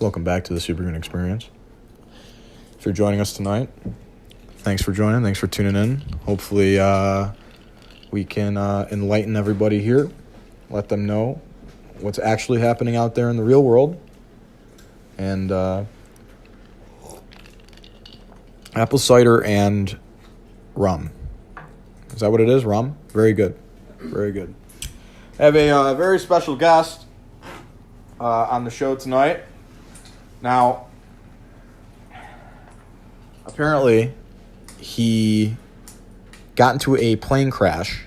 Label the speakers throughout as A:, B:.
A: Welcome back to the Super Goon Experience. If you're joining us tonight, thanks for joining. Thanks for tuning in. Hopefully we can enlighten everybody here, let them know what's actually happening out there in the real world. And apple cider and rum. Is that what it is? Rum? Very good. Very good. I have a very special guest on the show tonight. Now, apparently, he got into a plane crash,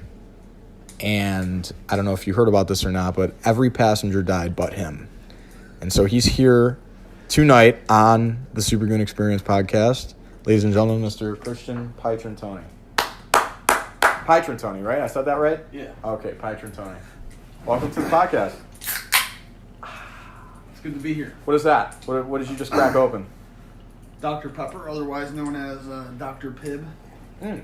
A: and I don't know if you heard about this or not, but every passenger died but him. And so he's here tonight on the Super Goon Experience podcast. Ladies and gentlemen, Mr. Christian Pietrantoni. Pietrantoni, right? I said that right?
B: Yeah.
A: Okay, Pietrantoni. Welcome to the podcast.
B: Good to be here.
A: What is that? What did you just crack open?
B: Dr. Pepper, otherwise known as Dr. Pibb.
A: Maybe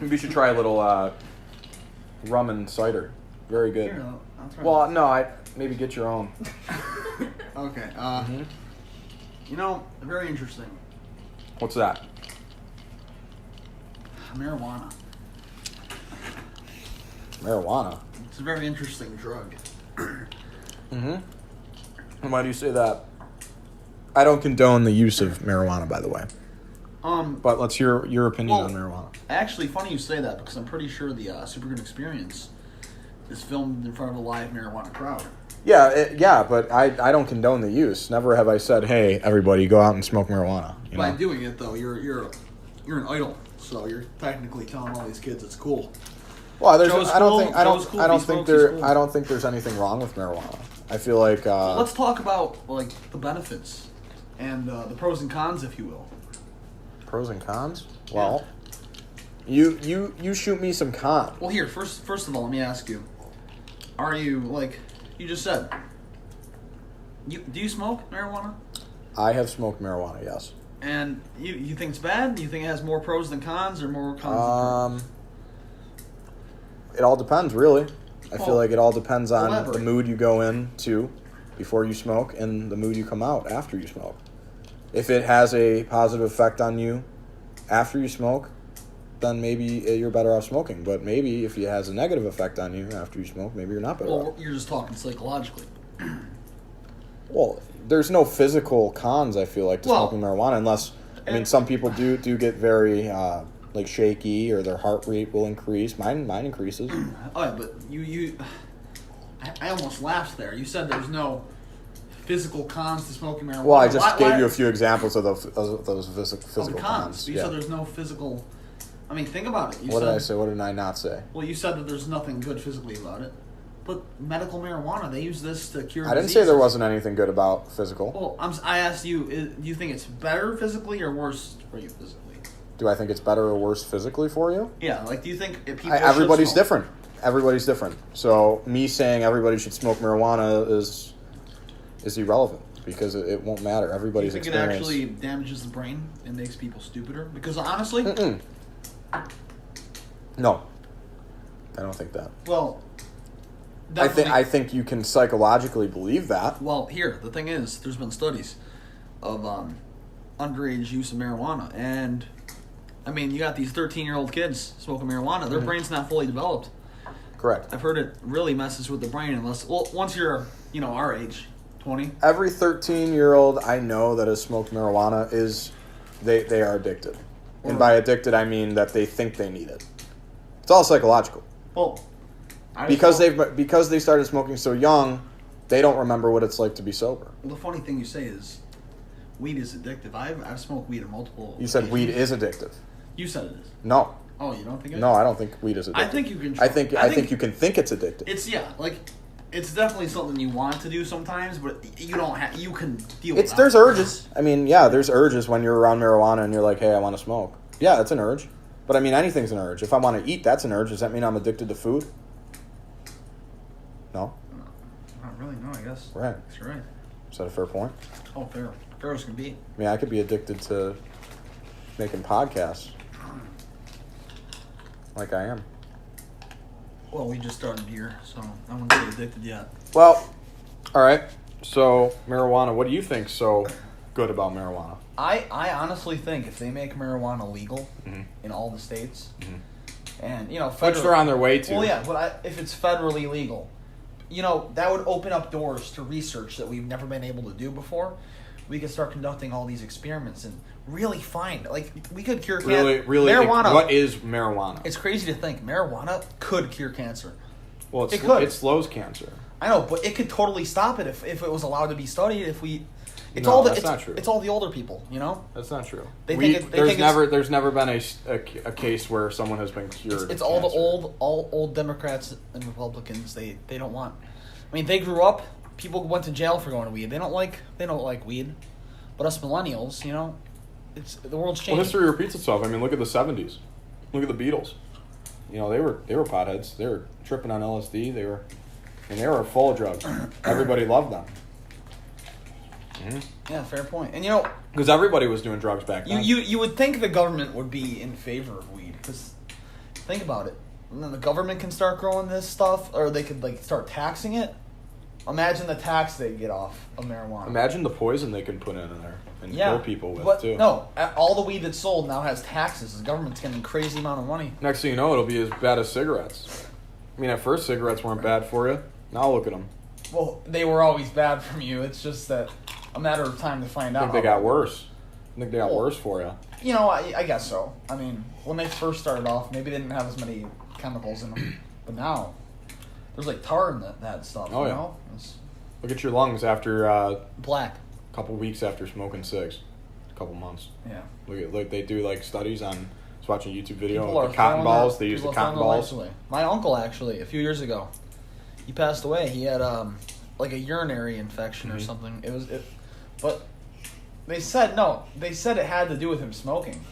A: you should try a little rum and cider. Very good.
B: Here, I'll try
A: Well, no, maybe get your own.
B: Okay. You know, very interesting.
A: What's that?
B: Marijuana.
A: Marijuana.
B: It's a very interesting drug.
A: Mm-hmm. And why do you say that? I don't condone the use of marijuana, by the way. But let's hear your opinion on marijuana.
B: Actually, funny you say that because I'm pretty sure the Super Good Experience is filmed in front of a live marijuana crowd.
A: Yeah, but I don't condone the use. Never have I said, hey, everybody, go out and smoke marijuana. You
B: By
A: know?
B: doing it, though, you're an idol, so you're technically telling all these kids it's cool.
A: Well,
B: I
A: don't think there's anything wrong with marijuana. I feel like
B: let's talk about like the benefits and the pros and cons, if you will.
A: Pros and cons. Well, you shoot me some cons.
B: Well, here first of all, let me ask you: are you like you just said? Do you smoke marijuana?
A: I have smoked marijuana, yes.
B: And you think it's bad? Do you think it has more pros than cons, or more cons than pros?
A: It all depends, really. I feel like it all depends on
B: elaborate.
A: the mood you go into before you smoke and the mood you come out after you smoke. If it has a positive effect on you after you smoke, then maybe you're better off smoking. But maybe if it has a negative effect on you after you smoke, maybe you're not better off.
B: Well, you're just talking psychologically.
A: Well, there's no physical cons, I feel like, to smoking marijuana, unless, I mean, some people do get very, like, shaky, or their heart rate will increase. Mine increases.
B: Oh, yeah, but I almost laughed there. You said there's no physical cons to smoking marijuana.
A: Well, I just gave you a few examples of those physical
B: cons. You
A: yeah.
B: said there's no physical... I mean, think about it.
A: What did I say? What did I not say?
B: Well, you said that there's nothing good physically about it. But medical marijuana, they use this to cure
A: I didn't
B: diseases.
A: say there wasn't anything good about physical.
B: Well, I asked you, do you think it's better physically or worse for you physically?
A: Do I think it's better or worse physically for you?
B: Yeah, like, do you think if people
A: everybody's
B: should smoke?
A: different. Everybody's different. So me saying everybody should smoke marijuana is irrelevant because it won't matter. Everybody's
B: Do you think
A: experience.
B: it actually damages the brain and makes people stupider? Because honestly...
A: No. I don't think that.
B: Well...
A: I think you can psychologically believe that.
B: Well, here, the thing is, there's been studies of underage use of marijuana, and, I mean, you got these 13-year-old kids smoking marijuana, their brain's not fully developed.
A: Correct.
B: I've heard it really messes with the brain once you're, our age, 20.
A: Every 13-year-old I know that has smoked marijuana they are addicted. And by addicted, I mean that they think they need it. It's all psychological.
B: Well...
A: Because they started smoking so young, they don't remember what it's like to be sober.
B: Well, the funny thing you say is, weed is addictive. I've smoked weed on multiple.
A: You said
B: occasions.
A: weed is addictive.
B: You said it is.
A: No.
B: Oh, you don't think it is?
A: No, I don't think weed is addictive.
B: I think you can.
A: I think you can think it's addictive.
B: It's definitely something you want to do sometimes, but you don't have. You can deal with it.
A: There's urges. I mean, yeah, there's urges when you're around marijuana and you're like, hey, I want to smoke. Yeah, that's an urge. But I mean, anything's an urge. If I want to eat, that's an urge. Does that mean I'm addicted to food? No?
B: Not really, no, I guess.
A: Right.
B: That's right.
A: Is that a fair point?
B: Oh, fair. Fair as can be.
A: I mean, I could be addicted to making podcasts. Like I am.
B: Well, we just started here, so I wouldn't get addicted yet.
A: Well, all right. So, marijuana, what do you think's so good about marijuana?
B: I honestly think if they make marijuana legal in all the states, and
A: Which they're on their way to.
B: Well, yeah, but if it's federally legal, that would open up doors to research that we've never been able to do before. We could start conducting all these experiments and really find, we could cure cancer.
A: Really,
B: marijuana.
A: What is marijuana?
B: It's crazy to think marijuana could cure cancer.
A: Well,
B: it could.
A: It slows cancer.
B: I know, but it could totally stop it if it was allowed to be studied. That's not true. It's all the older people,
A: That's not true.
B: There's
A: never been a case where someone has been cured.
B: It's all the old Democrats and Republicans. They don't want. I mean, they grew up. People went to jail for going to weed. They don't like weed, but us millennials, it's the world's changing.
A: Well, history repeats itself. I mean, look at the '70s. Look at the Beatles. They were potheads. They were tripping on LSD. They were full of drugs. Everybody loved them. Mm-hmm.
B: Yeah, fair point. And
A: because everybody was doing drugs back then.
B: You would think the government would be in favor of weed, because think about it. And then the government can start growing this stuff, or they could start taxing it. Imagine the tax they get off of marijuana.
A: Imagine the poison they can put in there and kill people with too.
B: No, all the weed that's sold now has taxes. The government's getting a crazy amount of money.
A: Next thing you know, it'll be as bad as cigarettes. I mean, at first cigarettes weren't bad for you. Now look at them.
B: Well, they were always bad from you. It's just that a matter of time to find out.
A: I think they got worse. I think they got worse for you.
B: I guess so. I mean, when they first started off, maybe they didn't have as many chemicals in them. But now, there's tar in that stuff.
A: Oh, yeah. Look at your lungs after...
B: black.
A: A couple weeks after smoking cigs. A couple months.
B: Yeah.
A: Look, they do studies on... I was watching a YouTube video
B: People
A: of the cotton balls. They use the cotton balls.
B: My uncle, actually, a few years ago, he passed away. He had a urinary infection or something. But they said it had to do with him smoking.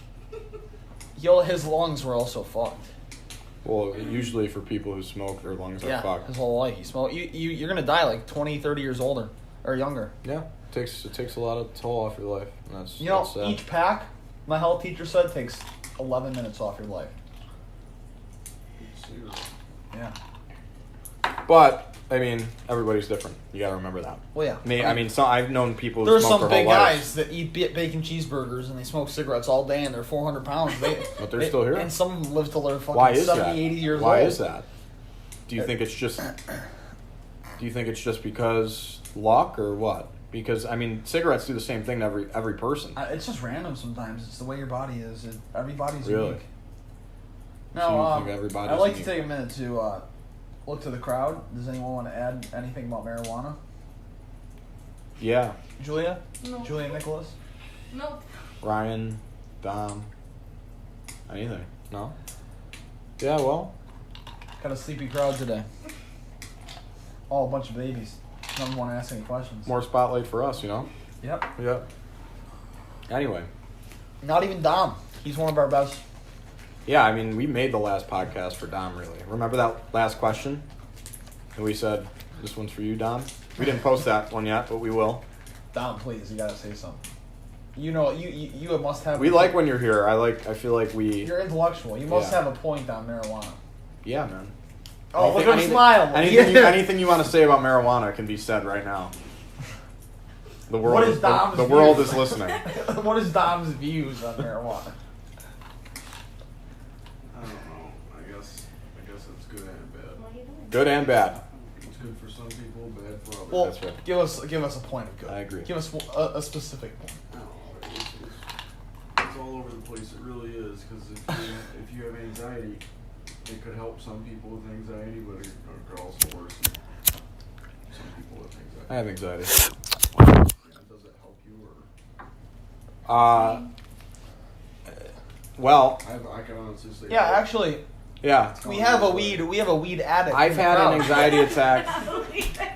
B: His lungs were also fucked.
A: Well, usually for people who smoke, their lungs are fucked.
B: His whole life he smoked. You're gonna die 20, 30 years older or younger.
A: Yeah, it takes a lot of toll off your life. And that's
B: each pack, my health teacher said, takes 11 minutes off your life. Yeah.
A: But I mean, everybody's different. You gotta remember that.
B: Well, yeah.
A: I've known people.
B: There's some big guys that eat bacon cheeseburgers and they smoke cigarettes all day and they're 400 pounds.
A: But they're still here.
B: And some of them live till they're fucking 70, 80 years old.
A: Why is that? Do you think it's just because luck or what? Because cigarettes do the same thing to every person.
B: It's just random sometimes. It's the way your body is. Everybody's
A: really
B: unique. No,
A: so you think everybody's
B: I'd like
A: unique?
B: to take a minute to look to the crowd. Does anyone want to add anything about marijuana?
A: Yeah.
B: Julia?
C: No.
B: Julia Nicholas?
C: No.
A: Ryan, Dom, anything? No? Yeah, well.
B: Got a sleepy crowd today. Oh, a bunch of babies. None of them want to ask any questions.
A: More spotlight for us,
B: Yep.
A: Yep. Anyway.
B: Not even Dom. He's one of our best.
A: Yeah, we made the last podcast for Dom, really. Remember that last question? And we said, this one's for you, Dom? We didn't post that one yet, but we will.
B: Dom, please, you gotta say something. You must have...
A: We like when you're here. I feel like we...
B: You're intellectual. You must have a point on marijuana.
A: Yeah, man.
B: Oh, look at her smile.
A: Anything you want to say about marijuana can be said right now. The world the world is listening.
B: What is Dom's views on marijuana?
D: I don't know. I guess it's good and bad.
A: Good and bad.
D: It's good for some people, bad for others.
B: Well,
A: that's right.
B: give us a point of good.
A: I agree.
B: Give us a specific point.
D: I don't know. It's all over the place. It really is. Because if you have anxiety, it could help some people with anxiety, but it could also worsen some people with anxiety.
A: I have anxiety.
D: Does it help you or?
A: Well.
D: I can honestly say.
B: Yeah, actually.
A: Yeah.
B: We have a weed addict.
A: I've had an anxiety attack.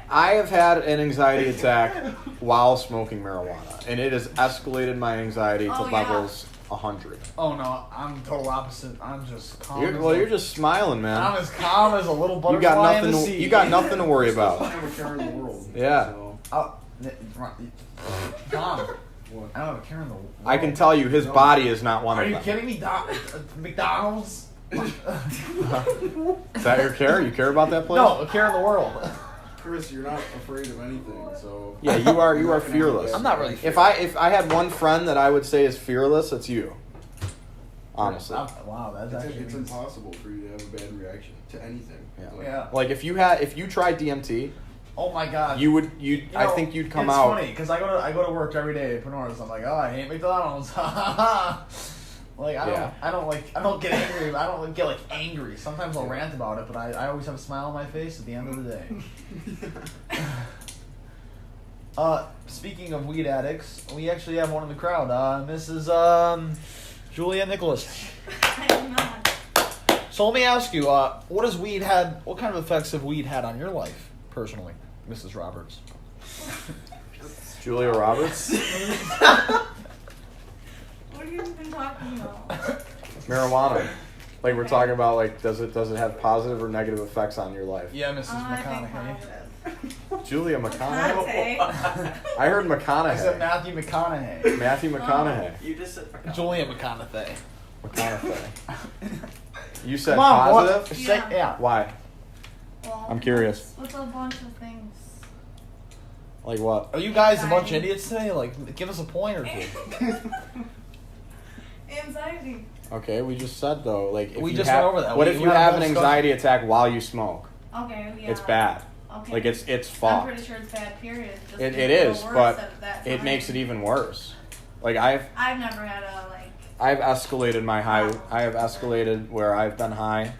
A: I have had an anxiety attack while smoking marijuana, and it has escalated my anxiety to levels 100.
B: Oh no, I'm the total opposite. I'm just calm.
A: You're just smiling, man.
B: I'm as calm as a little butterfly in the sea.
A: You got nothing to worry about.
D: I have a care in the world.
A: Yeah.
D: So.
B: Tom,
D: What?
B: I don't have a care in the world.
A: I can tell you, his body is not one
B: Are
A: of them.
B: you kidding me? McDonald's?
A: Is that your care? You care about that place?
B: No, a care in the world.
D: Chris, you're not afraid of anything, so
A: Yeah, you are. You are
D: not gonna have a
A: fearless.
D: bad
B: I'm not really
D: reaction.
A: If I had one friend that I would say is fearless, it's you. Honestly.
B: Wow, that's actually
D: It's impossible for you to have a bad reaction to anything.
A: Yeah.
D: Like,
B: Yeah.
A: Like if you tried DMT,
B: Oh my god.
A: I think you'd come
B: it's
A: out.
B: It's funny because I go to work every day at Panor's. I'm like, oh, I hate McDonald's. Like I don't get angry. I don't get like angry. Sometimes I'll rant about it, but I always have a smile on my face at the end of the day. Speaking of weed addicts, we actually have one in the crowd. Mrs. Julia Nicholas.
C: I'm not.
B: So let me ask you, what kind of effects have weed had on your life personally, Mrs. Roberts?
A: Julia Roberts.
C: What are you even talking about?
A: Marijuana. Like we're talking about, like does it have positive or negative effects on your life?
B: Yeah, Mrs.
C: I think
B: McConaughey.
C: positive.
A: Julia McConaughey.
C: Conte.
A: I heard
B: I said
A: McConaughey.
B: Matthew McConaughey.
A: Matthew McConaughey.
E: You just said
B: Julia McConaughey.
A: McConaughey. You said
B: Come on,
A: positive?
B: what? Say,
C: Yeah.
B: yeah.
A: Why?
C: Well,
A: I'm curious.
C: What's a bunch of things?
A: Like what?
B: Are you guys a bunch of idiots today? Like, give us a point or two.
C: Anxiety.
A: Okay, we just said though, like if
B: We
A: you
B: just
A: have,
B: went over that.
A: What
B: We
A: if you
B: had a
A: have
B: whole
A: an
B: discussion.
A: anxiety attack while you smoke?
C: Okay, yeah.
A: It's bad.
C: Okay.
A: Like it's
C: I'm
A: fucked.
C: pretty sure it's bad. Period. Just
A: It
C: makes
A: is,
C: feel worse
A: but
C: at that
A: it
C: time.
A: makes it even worse. Like I've
C: never had a like.
A: escalated my high. I have escalated where I've been high,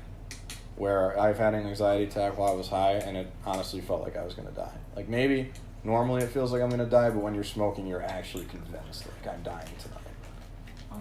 A: where I've had an anxiety attack while I was high, and it honestly felt like I was gonna die. Like maybe normally it feels like I'm gonna die, but when you're smoking, you're actually convinced like I'm dying tonight.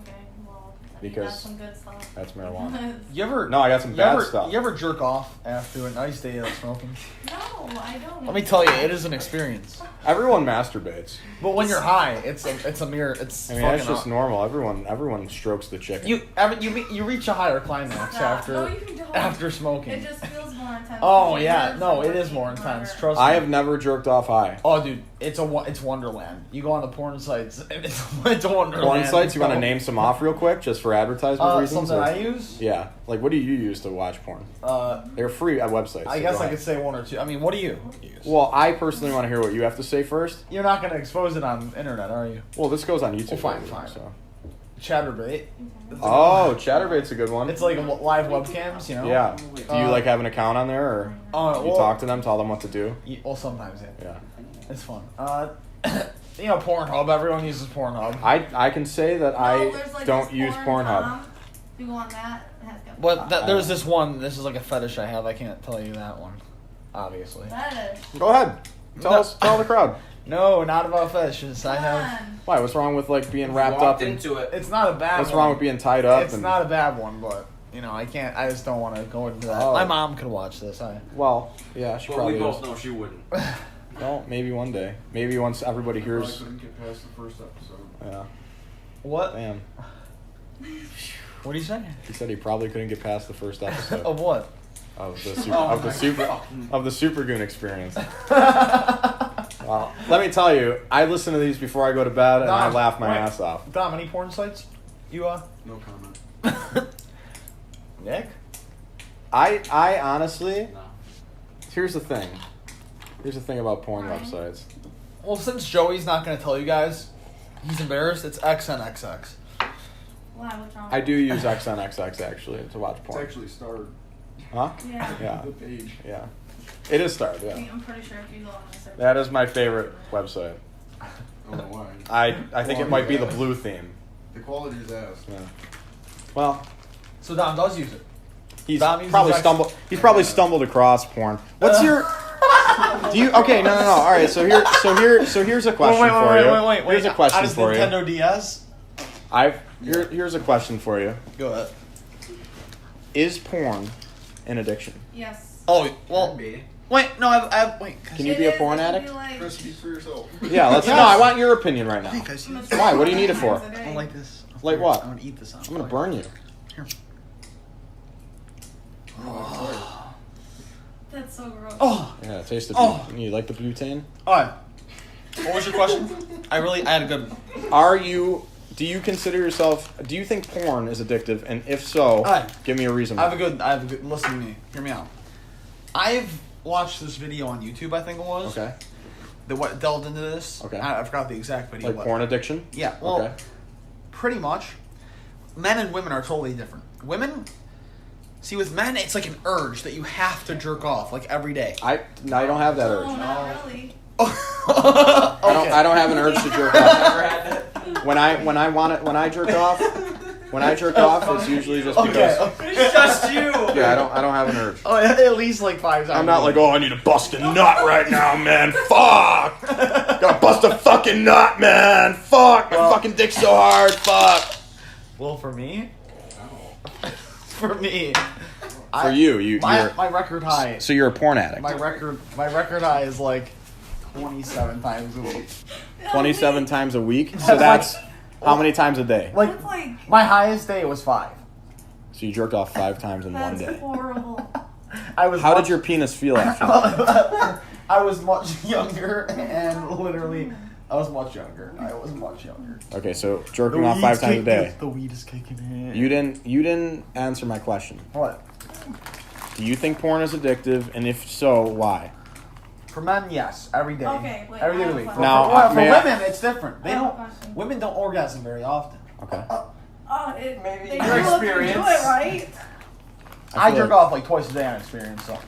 C: Okay, well,
A: Because
C: that's some good stuff.
A: That's marijuana.
B: You ever?
A: No, I got some
B: you
A: bad
B: ever,
A: stuff.
B: You ever jerk off after a nice day of smoking?
C: No, I don't.
B: Let me tell you, it is an experience.
A: Everyone masturbates.
B: But when you're high, it's a mirror. It's
A: I mean,
B: fucking
A: that's just
B: up.
A: normal. Everyone strokes the chicken.
B: You reach a higher climax
C: Stop. No, you don't.
B: after smoking.
C: It just feels more intense.
B: Oh
C: It
B: yeah,
C: is
B: no, it
C: working
B: is more intense.
C: harder.
B: Trust me.
A: I have never jerked off high.
B: Oh, dude, it's Wonderland. You go on the porn sites, and it's a Wonderland.
A: Porn sites. You want to name some off real quick, just for advertisement reasons?
B: Something
A: or-
B: I use.
A: Yeah. Like, what do you use to watch porn? They're free at websites.
B: I
A: so
B: guess
A: go
B: I
A: ahead.
B: could say one or two. I mean, what do you use?
A: Well, I personally want to hear what you have to say first.
B: You're not going to expose it on the internet, are you?
A: Well, this goes on YouTube.
B: Well, fine,
A: later,
B: fine.
A: So.
B: Chatterbait.
A: Oh, Chatterbait's a good one.
B: It's like live webcams, you know?
A: Yeah. Do you like have an account on there, or you
B: well,
A: talk to them, tell them what to do?
B: Well, sometimes, yeah.
A: Yeah.
B: It's fun. You know, Pornhub. Everyone uses Pornhub.
A: I can say that
C: No, there's, like,
A: don't
C: this
A: use
C: porn
A: Pornhub.
C: Tom. You go on that. It has got
B: But there's this one. This is like a fetish I have. I can't tell you that one, obviously.
C: fetish.
A: Go ahead. Tell the crowd.
B: No, not about fetishes. I
C: Come
B: have.
C: on.
A: Why? What's wrong with like being wrapped
E: walked
A: up in?
E: into it.
B: It's not a bad
A: What's
B: one.
A: wrong with being tied up?
B: It's not a bad one, but you know, I can't. I just don't want to go into that.
A: Oh.
B: My mom could watch this.
A: Well, yeah, she
E: But
A: probably
E: we both
A: is.
E: know she wouldn't.
A: Well, maybe one day. Maybe once everybody
D: I probably
A: hears.
D: couldn't get past the first episode.
A: Yeah.
B: What?
A: Damn.
B: What do you say?
A: He said he probably couldn't get past the first episode
B: Of what?
A: of the super
B: Oh
A: of the
B: my
A: super of the Super Goon experience. Well, let me tell you, I listen to these before I go to bed, and I
B: Dom,
A: laugh my
B: wait.
A: ass off.
B: Dom, any porn sites? You
D: No comment.
B: Nick?
A: I honestly,
E: No.
A: here's the thing. Here's the thing about porn
C: Fine.
A: websites.
B: Well, since Joey's not going to tell you guys, he's embarrassed. It's XNXX.
C: Why? What's wrong?
A: I do use XNXX actually to watch
D: It's
A: porn.
D: actually starred.
A: Huh?
C: Yeah.
A: Yeah.
D: The page.
A: Yeah. It is starred, yeah.
C: I'm pretty sure if you go on the search.
A: That is my favorite website.
D: I don't know why.
A: I think it might be the blue theme.
D: The quality is ass.
A: Yeah. Well,
B: So Dom does use it.
A: he's
B: Dom uses
A: probably
B: X-
A: stumbled. He's probably stumbled across porn. What's your? Do you? Okay, no. All right. So here's a question for you.
B: Wait.
A: Here's a question
B: On his
A: for you.
B: Nintendo DS?
A: Here's a question for you.
B: Go ahead.
A: Is porn an addiction?
C: Yes.
B: Oh, well,
E: Can be.
B: wait, no, I wait.
A: Can you
C: It
A: be a
C: is,
A: porn
C: it can
A: addict?
C: be like-
D: Chris, speak for yourself.
A: Yeah. Let's.
B: Yes.
A: No, I want your opinion right now.
B: Guys,
A: Why? What do you need it for?
C: Times a
B: I
C: day.
B: don't like this.
A: Like what?
B: I'm going to eat this out.
A: I'm gonna burn you.
C: That's so gross.
B: Oh,
A: Yeah. Taste the.
B: Oh.
A: You like the butane?
B: alright. What was your question? I had a good one.
A: Are you? Do you consider yourself? Do you think porn is addictive? And if so,
B: Alright.
A: give me a reason.
B: I have a good, listen to me. Hear me out. watched this video on YouTube, I think it was.
A: Okay.
B: That delved into this.
A: Okay.
B: I forgot the exact video.
A: Like
B: but-
A: porn addiction?
B: Yeah, well,
A: Okay.
B: pretty much. Men and women are totally different. Women, see, with men, it's like an urge that you have to jerk off, like, every day.
A: I don't have that urge.
C: Oh, not really.
A: I don't have an urge to jerk off. When I jerk off, it's usually just because.
B: It's just you.
A: Yeah, I don't have an urge.
B: Oh, at least like 5 times.
A: I'm not like, oh, I need to bust a nut right now, man. Fuck! Gotta bust a fucking nut, man. Fuck! My fucking dick's so hard. Fuck!
B: Well, for me,
A: For you, you're
B: my record high.
A: so you're a porn addict.
B: My record high is like 27 times a week.
A: 27 times a week. So that's how many times a day?
B: Like
C: That's like
B: my highest day was 5.
A: So you jerked off 5 times in one
C: that's
A: day.
C: horrible.
B: I was.
A: How did your penis feel after that?
B: I was much younger, and literally, I was much younger.
A: Okay, so jerking off 5 times a day.
B: The weed is kicking in.
A: You didn't answer my question.
B: What?
A: Do you think porn is addictive, and if so, why?
B: For men, yes, every day.
C: Okay, wait,
B: every day
C: I
B: of the
C: have
B: week.
C: a
B: For,
A: Now,
B: for
A: may I-
B: women, it's different. They
C: I have a
B: don't.
C: question.
B: Women don't orgasm very often.
A: Okay.
C: Maybe they
B: your
C: do if you
B: experience.
C: do it right.
B: I
A: feel
B: jerk
A: like-
B: off like twice a day on experience, so.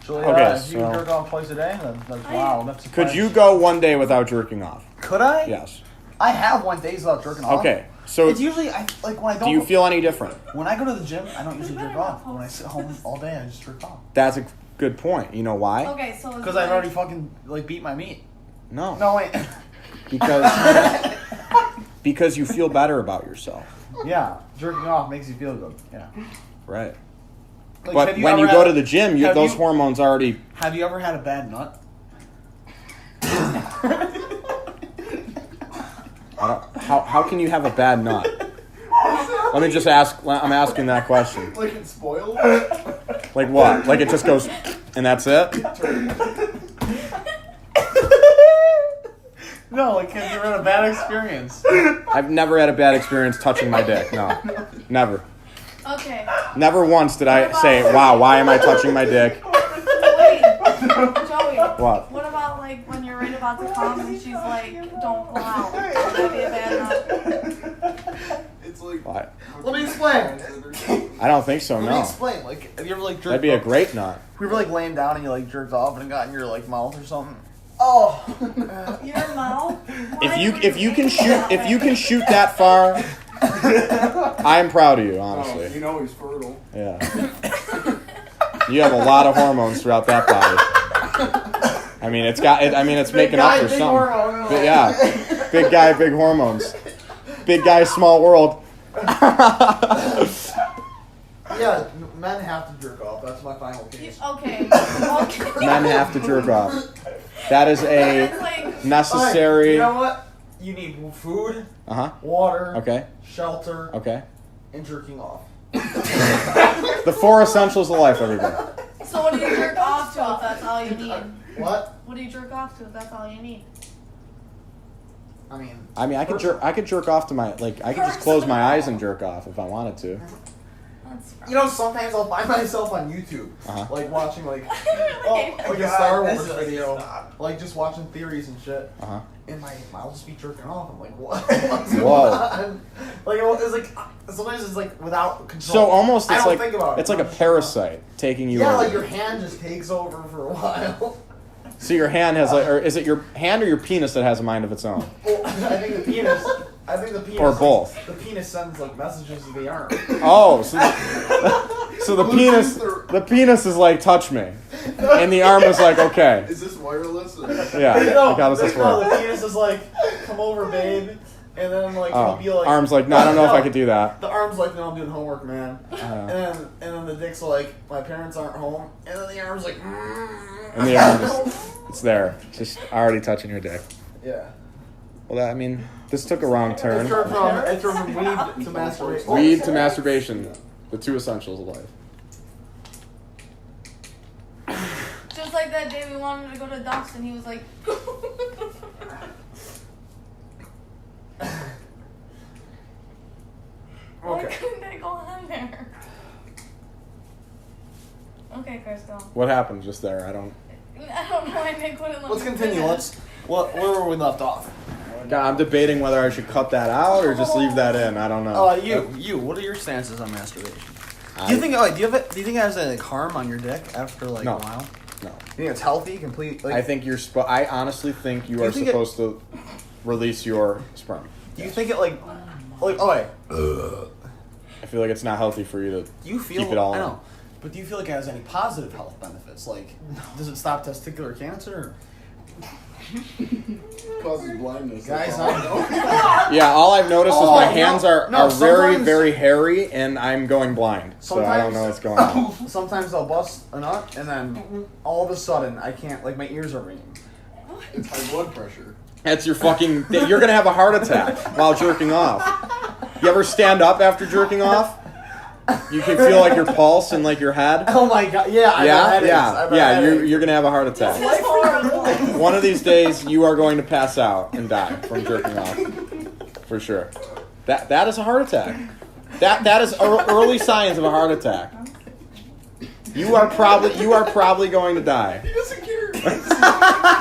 B: Julia,
A: Okay,
B: if you
A: so-
B: jerk off twice a day, then that's wow. That's
A: Could you go one day without jerking off?
B: Could I?
A: Yes.
B: I have went days without jerking off.
A: Okay, so
B: It's usually like when I don't.
A: do you feel any different?
B: When I go to the gym, I don't usually jerk off. When I sit home all day, I just jerk off.
A: That's a good point. You know why?
C: Okay, so
B: Because I've already fucking like beat my meat.
A: No.
B: No wait.
A: Because you feel better about yourself.
B: Yeah, jerking off makes you feel good. Yeah.
A: Right.
B: Like,
A: But
B: have
A: when
B: ever
A: you
B: had
A: go
B: a-
A: to the gym,
B: have
A: those
B: you-
A: hormones already.
B: Have you ever had a bad nut?
A: How can you have a bad nut? Let me just ask. I'm asking that question.
D: Like it's spoiled?
A: Like what? Like it just goes, and that's it?
B: No, like have you ever had a bad experience?
A: I've never had a bad experience touching my dick. No, never.
C: Okay.
A: Never once did I say, "Wow, why am I touching my dick?"
C: Wait, Joey.
A: What?
C: What about like when you're right about to come and she's like, "Don't pull out"? Would that be a bad nut?
D: It's like.
A: What?
B: Let me explain.
A: I don't think so.
B: Let me
A: No,
B: explain. Like, have you ever like jerked
A: that'd be a
B: off?
A: great nut.
B: We were like laying down and you like jerked off and it got in your like mouth or something. Oh.
C: Your mouth.
A: If you can shoot that far, I am proud of you, honestly.
D: You know he's fertile.
A: Yeah. You have a lot of hormones throughout that body. I mean, it's making up for something. But yeah, big guy, big hormones. Big guy, small world.
B: Yeah, men have to jerk off. That's my final case.
C: Okay.
A: Men have to jerk off. That is a
C: It's like,
A: necessary.
B: You know what? You need food,
A: Uh-huh.
B: water,
A: Okay.
B: shelter,
A: Okay.
B: and jerking off.
A: The 4 essentials of life, everybody.
C: so what do you jerk off to if that's all you need?
B: What?
C: What do you jerk off to if that's all you need?
B: I mean,
A: I could jerk off to my, like, I could just close my eyes and jerk off if I wanted to.
C: That's
B: you know, sometimes I'll find myself on YouTube,
A: Uh-huh.
B: like watching like,
C: Really?
B: like a Star Wars video, like just watching theories and shit.
A: Uh-huh.
B: And I'll just be jerking off. I'm like, what? What's going
A: Whoa.
B: on? Like it's like sometimes it's like without control.
A: So almost
B: I
A: it's
B: don't
A: like
B: think about it.
A: it's like a parasite taking you
B: Yeah,
A: over.
B: like your hand just takes over for a while.
A: So your hand has like, or is it your hand or your penis that has a mind of its own?
B: Well, I think the penis.
A: Or both.
B: The penis sends like messages to the arm.
A: Oh, so the penis is like, touch me, and the arm is like, okay,
D: Is this wireless? Or?
A: yeah, like how does this
B: No,
A: work?
B: the penis is like, come over, babe, and then like
A: Oh,
B: he'll be like,
A: arm's like, no, I don't know if I could do that.
B: The arm's like, no, I'm doing homework, man. And then the dick's like, my parents aren't home, and then the arm's like,
A: And the arm it's there, just already touching your dick.
B: yeah.
A: Well, this took a wrong turn.
B: It's from weed to masturbation.
A: Weed to masturbation, the 2 essentials of life.
C: Just like that day we wanted to go to Ducks and he was like, why
B: Okay.
C: couldn't I go on there? Okay, Okay, Crystal.
A: What happened just there? I don't.
C: I don't know why Nick wouldn't let
B: Let's
C: me
B: continue.
C: finish.
B: Where were we left off?
A: God, I'm debating whether I should cut that out or just leave that in. I don't know.
B: You. What are your stances on masturbation? Do you think? Oh, do you think it has any harm on your dick after like
A: No.
B: a while?
A: No.
B: You think it's healthy, complete? Like,
A: I think you're. I honestly think you
B: Do you
A: are
B: think
A: supposed to release your sperm.
B: do you think it like oh wait?
A: I feel like it's not healthy for you to
B: Do you feel?
A: keep it all
B: I
A: in.
B: know, but do you feel like it has any positive health benefits? Like, does it stop testicular cancer?
D: Causes blindness.
B: Guys,
D: that's all.
B: I know.
A: Yeah, all I've noticed is
B: Oh,
A: my
B: no,
A: hands are very,
B: sometimes-
A: very hairy, and I'm going blind. So I don't
B: Sometimes-
A: know what's going on.
B: Sometimes I'll bust a nut, and then all of a sudden I can't. Like my ears are ringing.
D: It's high blood pressure.
A: That's your fucking. You're gonna have a heart attack while jerking off. You ever stand up after jerking off? You can feel like your pulse and like your head.
B: Oh my god! Yeah, I've had headaches. I've had
A: Yeah.
B: headaches.
A: You're gonna have a heart attack.
C: This is horrible.
A: One of these days, you are going to pass out and die from jerking off, for sure. That is a heart attack. That is early signs of a heart attack. You are probably going to die.
D: He doesn't care.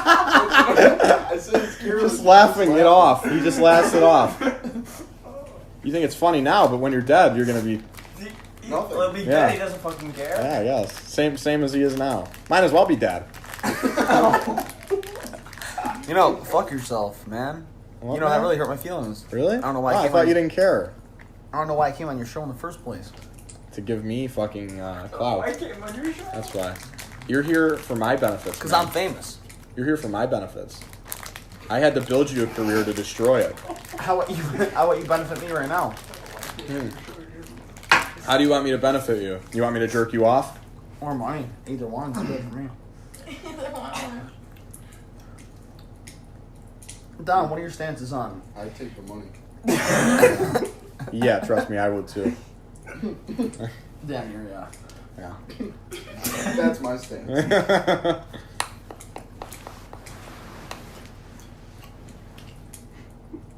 D: I said it's careless.
A: Just laughing it off. He just laughs it off. You think it's funny now, but when you're dead, you're gonna be.
D: Nothing.
B: Well, be
A: Yeah.
B: dead, he doesn't fucking care.
A: Yeah, yes. Same as he is now. Might as well be dead.
B: You know, fuck yourself, man.
A: What,
B: You know, that
A: man?
B: really hurt my feelings.
A: Really?
B: I don't know why.
A: Oh, I
B: came
A: thought
B: on-
A: you didn't care
B: I don't know why I came on your show in the first place.
A: to give me fucking clout.
D: came on your show.
A: That's why. You're here for my benefits.
B: Because
A: man.
B: I'm famous.
A: You're here for my benefits. I had to build you a career to destroy it.
B: How about you benefit me right now?
A: How do you want me to benefit you? You want me to jerk you off?
B: Or money. Either one's good for me. Don, what are your stances on?
D: I take the money.
A: Yeah, trust me, I would too.
B: Damn, you're
A: Yeah.
D: That's my stance.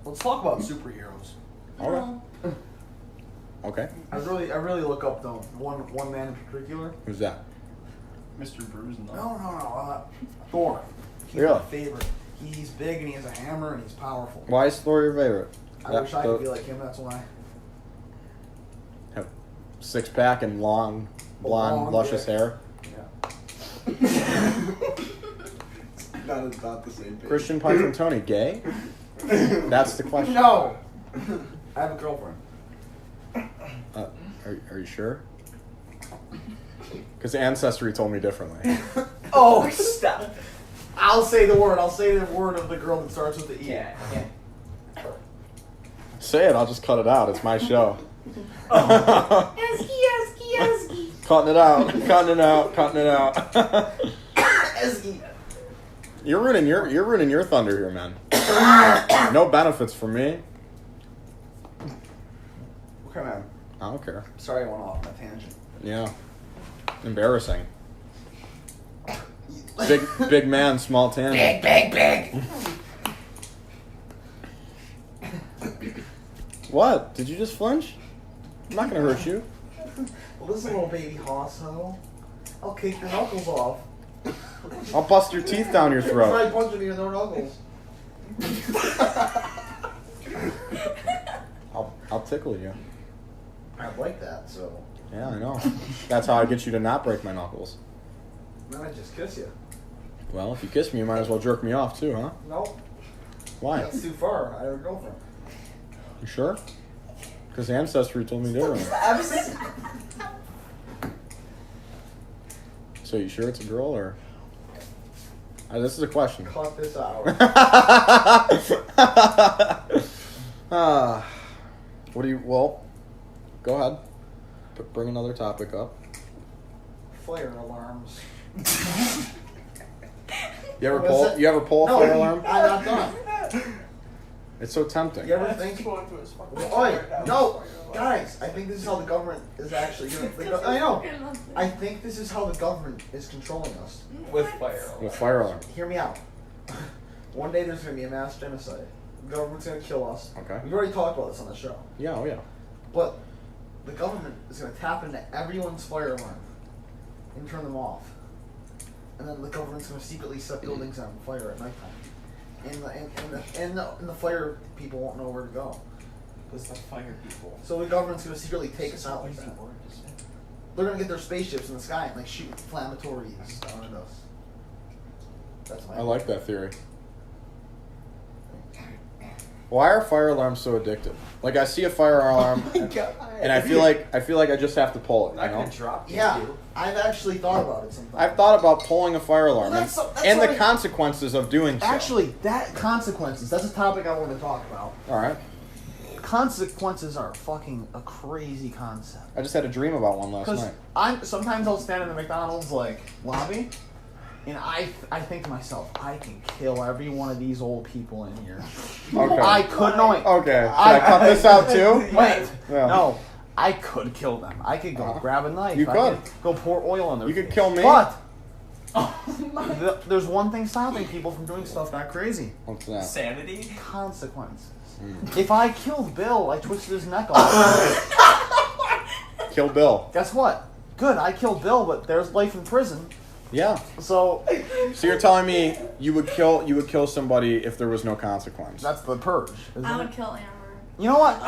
B: Let's talk about superheroes.
A: All right. Okay.
B: I really look up though one man in particular.
A: Who's that?
D: Mr. Bruise.
B: No. Thor. He's
A: Really?
B: my favorite. He's big and he has a hammer and he's powerful.
A: Why is Thor your favorite?
B: I wish I could be like him. That's why.
A: Have six pack and long, blonde,
B: Long
A: luscious
B: dick.
A: hair.
B: Yeah.
D: Not the same page.
A: Christian Punch and Tony, gay? That's the question.
B: No. I have a girlfriend.
A: Are you sure? Because Ancestry told me differently.
B: Oh, stop. I'll say the word. I'll say the word of the girl that starts with the E.
C: Yeah.
A: Say it, I'll just cut it out. It's my show.
C: Eski.
A: Cutting it out. Cutting it out.
B: S-E.
A: You're ruining your thunder here, man. No benefits for me.
B: Okay, man.
A: I don't care.
B: Sorry I went off on a tangent.
A: Yeah. Embarrassing. Big man, small tangent.
B: Big.
A: What? Did you just flinch? I'm not gonna hurt you.
B: Well, this is a little baby hosso. I'll kick your knuckles off.
A: I'll bust your teeth down your
B: Try
A: throat.
B: punching me in their knuckles.
A: I'll tickle you.
B: I like that, so.
A: Yeah, I know. That's how I get you to not break my knuckles.
B: Then I just kiss you.
A: Well, if you kiss me, you might as well jerk me off too, huh?
B: Nope.
A: Why?
B: That's too far. I have a girlfriend.
A: You sure? Because Ancestry told me differently. So you sure it's a girl or? This is a question.
B: Cut this out.
A: What do you? Well, go ahead. Bring another topic up.
B: Fire alarms.
A: You ever
B: What is
A: pull?
B: it?
A: You ever pull a
B: No,
A: fire alarm?
B: I'm not done.
A: It's so tempting.
B: You ever think? Oi, no, guys. I think this is how the government is actually doing. I know. I think this is how the government is controlling us.
C: With
A: With fire alarm.
B: Hear me out. One day there's gonna be a mass genocide. The government's gonna kill us.
A: Okay.
B: We've already talked about this on the show.
A: Yeah. Oh yeah.
B: But the government is gonna tap into everyone's fire alarm. and turn them off. And then the government's going to secretly set buildings on fire at nighttime. And the fire people won't know where to go.
E: Because the fire people.
B: So the government's going to secretly take us out like that. They're going to get their spaceships in the sky and like shoot inflammatories down at us. That's my
A: I like that theory. Why are fire alarms so addictive? Like I see a fire alarm and I feel like I just have to pull it.
E: Not
A: You know?
E: gonna drop.
B: Yeah, I've actually thought about it sometimes.
A: I've thought about pulling a fire alarm
B: Well, that's
A: and the
B: like-
A: consequences of doing so.
B: Actually, that's a topic I want to talk about.
A: All right.
B: Consequences are fucking a crazy concept.
A: I just had a dream about one last
B: Because
A: night.
B: sometimes I'll stand in the McDonald's like lobby, and I think to myself, I can kill every one of these old people in here.
A: Okay.
B: I could no.
A: Okay. Should I cut this out too?
B: Wait,
A: Yeah.
B: no. I could kill them. I could go grab a knife.
A: You
B: I
A: could.
B: go pour oil on their
A: You could
B: face.
A: kill me.
B: But there's one thing stopping people from doing stuff that crazy.
A: What's that?
E: Sanity?
B: Consequences. If I killed Bill, I twisted his neck off.
A: Kill Bill.
B: Guess what? Good, I killed Bill, but there's life in prison.
A: Yeah.
B: So
A: So you're telling me you would kill somebody if there was no consequence?
B: that's the purge. Isn't
C: I
B: it?
C: would kill Amber.
B: You know what?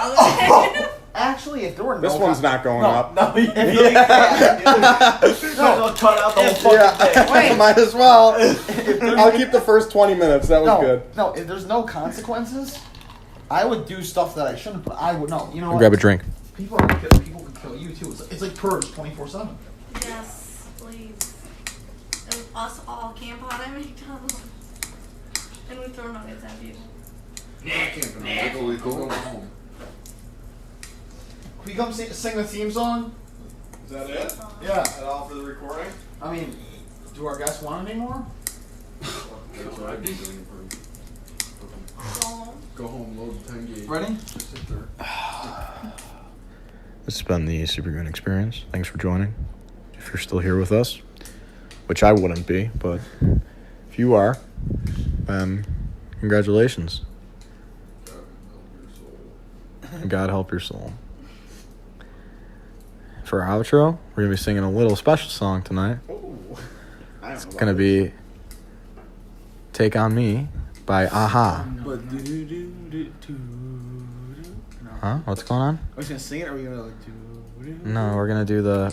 B: Actually, if there were no
A: This one's not going up.
E: No, you
B: No,
E: cut out the whole fucking thing.
B: Wait.
A: Might as well. I'll keep the first 20 minutes. That was
B: no,
A: good.
B: no. If there's no consequences, I would do stuff that I shouldn't. But I would no. You know what?
A: Grab a drink.
B: People can kill you too. It's like purge 24/7.
C: Yes, please. It was us all camp out at McDonald's. And we throw nuggets at people.
D: We go home.
B: Can we come sing the theme song?
D: Is that it?
B: Yeah.
D: Is that all for the recording?
B: I mean, do our guests want any more?
D: That's what I'd be doing for
C: Go home.
D: go home, load the 10 gauge.
B: Ready?
D: Just sit there.
A: This has been the Super Goon Experience. Thanks for joining. If you're still here with us, which I wouldn't be, but if you are, then congratulations. God help your soul. For our outro, we're going to be singing a little special song tonight. It's going to be Take On Me by Aha. Huh? What's going on?
B: Are we gonna sing it or are we gonna like do?
A: No, we're gonna do the.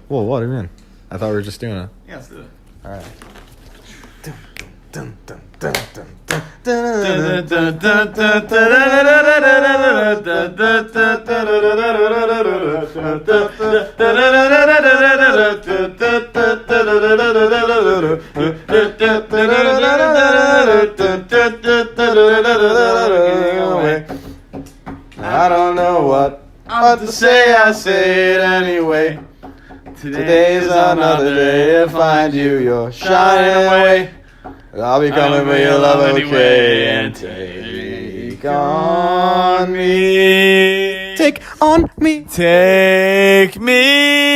A: Whoa, what do you mean? I thought we were just doing it.
B: Yeah, let's do it.
A: All right. I don't know what to say, I say it anyway. Today's another day to find you, you're shining away. I'll be coming for your love, okay, and take on me. Take on me.
E: Take me